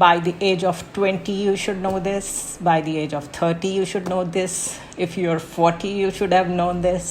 by the age of 20 you should know this, by the age of 30 you should know this, if you're 40 you should have known this.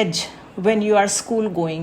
edge when you are school going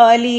early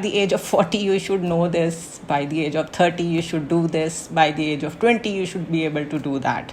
the age of 40 you should know this, by the age of 30 you should do this, by the age of 20 you should be able to do that.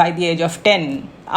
by the age of 10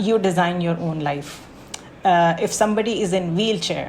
You design your own life. If somebody is in wheelchair,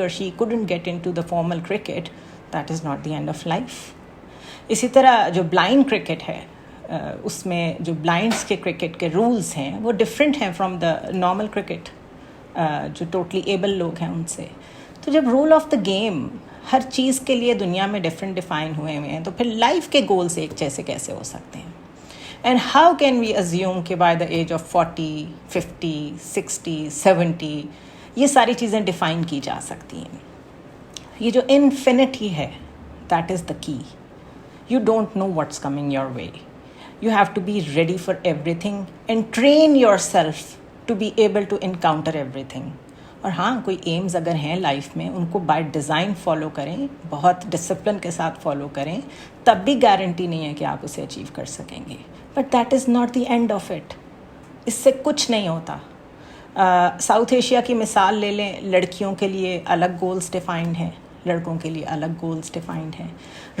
or she couldn't get into the formal cricket. That is not the end of life. اسی طرح جو blind cricket ہے اس میں جو blinds کے cricket کے rules ہیں وہ ڈفرینٹ ہیں فرام دا نارمل کرکٹ جو ٹوٹلی ایبل لوگ ہیں ان سے. تو جب رول آف دا گیم ہر چیز کے لیے دنیا میں ڈیفائن ہوئے ہیں تو پھر لائف کے گولز ایک جیسے کیسے ہو سکتے ہیں؟ And how can we assume کہ بائی دا ایج آف 40, 50, 60, 70 یہ ساری چیزیں ڈیفائن کی جا سکتی ہیں؟ یہ جو انفینٹی ہے that is the key. You don't know what's coming your way. You have to be ready for everything and train yourself to be able to encounter everything. اور ہاں کوئی ایمز اگر ہیں لائف میں ان کو بائی ڈیزائن فالو کریں, بہت discipline کے ساتھ فالو کریں, تب بھی گارنٹی نہیں ہے کہ آپ اسے اچیو کر سکیں گے. But that is not the end of it. اس سے کچھ نہیں ہوتا. ساؤتھ ایشیا کی مثال لے لیں, لڑکیوں کے لیے الگ گولز ڈیفائنڈ ہیں, لڑکوں کے لیے الگ گولز ڈیفائنڈ ہیں,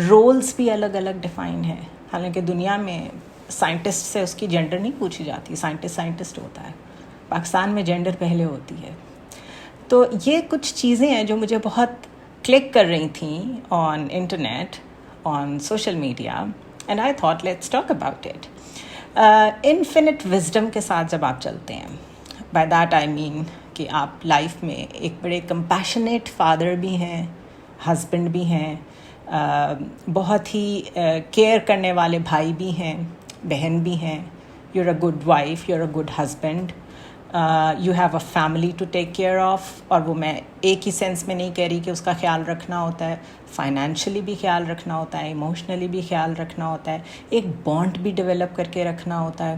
رولز بھی الگ الگ ڈیفائنڈ ہیں. حالانکہ دنیا میں سائنٹسٹ سے اس کی جینڈر نہیں پوچھی جاتی, سائنٹسٹ ہوتا ہے. پاکستان میں جینڈر پہلے ہوتی ہے. تو یہ کچھ چیزیں ہیں جو مجھے بہت کلک کر رہی تھیں on internet, on social media, and I thought let's talk about it. Infinite wisdom کے ساتھ جب آپ چلتے ہیں, بائی دیٹ آئی مین کہ آپ لائف میں ایک بڑے کمپیشنیٹ فادر بھی ہیں, ہسبینڈ بھی ہیں, بہت ہی کیئر کرنے والے بھائی بھی ہیں, بہن بھی ہیں. You are a good wife, you are a good husband, you have a family to take care of. اور وہ میں ایک ہی سینس میں نہیں کہہ رہی کہ اس کا خیال رکھنا ہوتا ہے, فائنینشلی بھی خیال رکھنا ہوتا ہے, ایموشنلی بھی خیال رکھنا ہوتا ہے, ایک بانڈ بھی ڈیولپ کر کے رکھنا ہوتا ہے.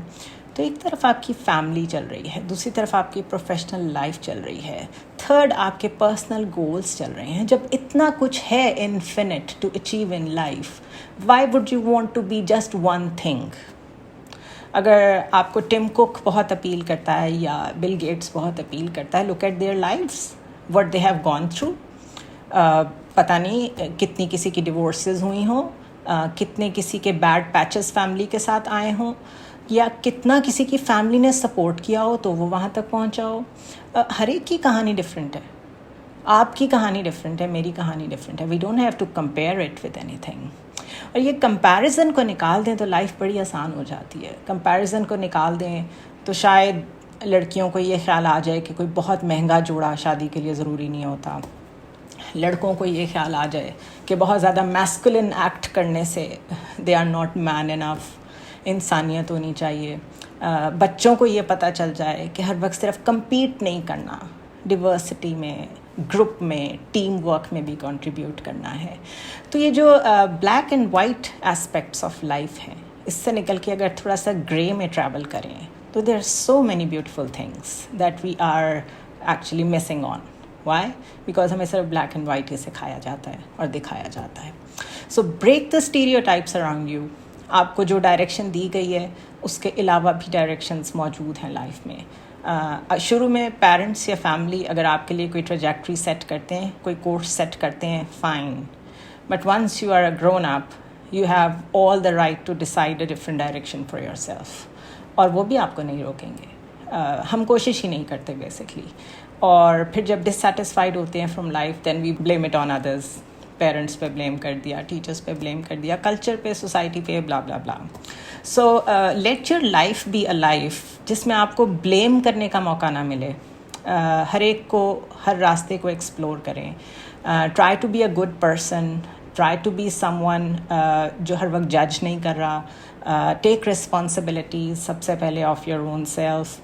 تو ایک طرف آپ کی فیملی چل رہی ہے, دوسری طرف آپ کی پروفیشنل لائف چل رہی ہے, تھرڈ آپ کے پرسنل گولز چل رہے ہیں. جب اتنا کچھ ہے infinite to achieve in life, why would you want to be just one thing? اگر آپ کو ٹم کوک بہت اپیل کرتا ہے یا بل گیٹس بہت اپیل کرتا ہے, look at their lives, what they have gone through. پتہ نہیں کتنی کسی کی ڈیورسز ہوئی ہوں, کتنے کسی کے بیڈ پیچز فیملی کے ساتھ آئے ہوں, یا کتنا کسی کی فیملی نے سپورٹ کیا ہو تو وہ وہاں تک پہنچا ہو. ہر ایک کی کہانی ڈفرینٹ ہے. آپ کی کہانی ڈفرینٹ ہے, میری کہانی ڈفرینٹ ہے. We don't have to compare it with anything. اور یہ کمپیریزن کو نکال دیں تو لائف بڑی آسان ہو جاتی ہے. کمپیریزن کو نکال دیں تو شاید لڑکیوں کو یہ خیال آ جائے کہ کوئی بہت مہنگا جوڑا شادی کے لیے ضروری نہیں ہوتا. لڑکوں کو یہ خیال آ جائے کہ بہت زیادہ میسکولن ایکٹ کرنے سے دے آر ناٹ مین انف, انسانیت ہونی چاہیے. بچوں کو یہ پتہ چل جائے کہ ہر وقت صرف کمپیٹ نہیں کرنا, ڈیورسٹی میں, گروپ میں, ٹیم ورک میں بھی کنٹریبیوٹ کرنا ہے. تو یہ جو black and white aspects of life ہیں, اس سے نکل کے اگر تھوڑا سا گرے میں ٹریول کریں تو there are so many beautiful things that we are actually missing on. Why? Because ہمیں صرف بلیک اینڈ وائٹ ہی سکھایا جاتا ہے اور دکھایا جاتا ہے. So break the stereotypes around you. آپ کو جو ڈائریکشن دی گئی ہے اس کے علاوہ بھی ڈائریکشنز موجود ہیں لائف میں. شروع میں پیرنٹس یا فیملی اگر آپ کے لیے کوئی ٹریجیکٹری سیٹ کرتے ہیں, کوئی کورس سیٹ کرتے ہیں, fine. But once you are a grown up, you have all the right to decide a different direction for yourself. اور وہ بھی آپ کو نہیں روکیں گے. ہم کوشش ہی نہیں کرتے بیسکلی. اور پھر جب ڈسسیٹسفائڈ ہوتے ہیں from life, then we blame it on others. Parents پہ بلیم کر دیا, ٹیچرس پہ بلیم کر دیا, کلچر پہ, سوسائٹی پہ, blah blah blah. So let your life be a life جس میں آپ کو بلیم کرنے کا موقع نہ ملے. ہر ایک کو, ہر راستے کو ایکسپلور کریں. Try to be a good person, try to be someone جو ہر وقت جج نہیں کر رہا. ٹیک ریسپانسبلٹیز سب سے پہلے of your own self.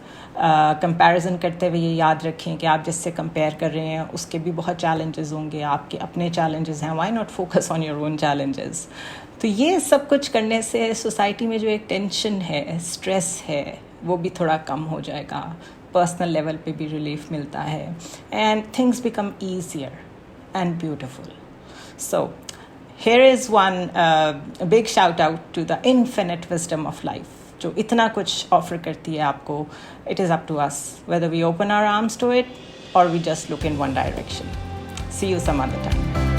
Comparison کرتے ہوئے یہ یاد رکھیں کہ آپ جس سے کمپیئر کر رہے ہیں اس کے بھی بہت چیلنجز ہوں گے, آپ کے اپنے چیلنجز ہیں. Why not focus on your own challenges. تو یہ سب کچھ کرنے سے سوسائٹی میں جو ایک ٹینشن ہے, اسٹریس ہے, وہ بھی تھوڑا کم ہو جائے گا. پرسنل لیول پہ بھی ریلیف ملتا ہے, and things become easier and beautiful. So here is one big shout out to the infinite wisdom of life جو اتنا کچھ آفر کرتی ہے آپ کو. It is up to us whether we open our arms to it or we just look in one direction. See you some other time.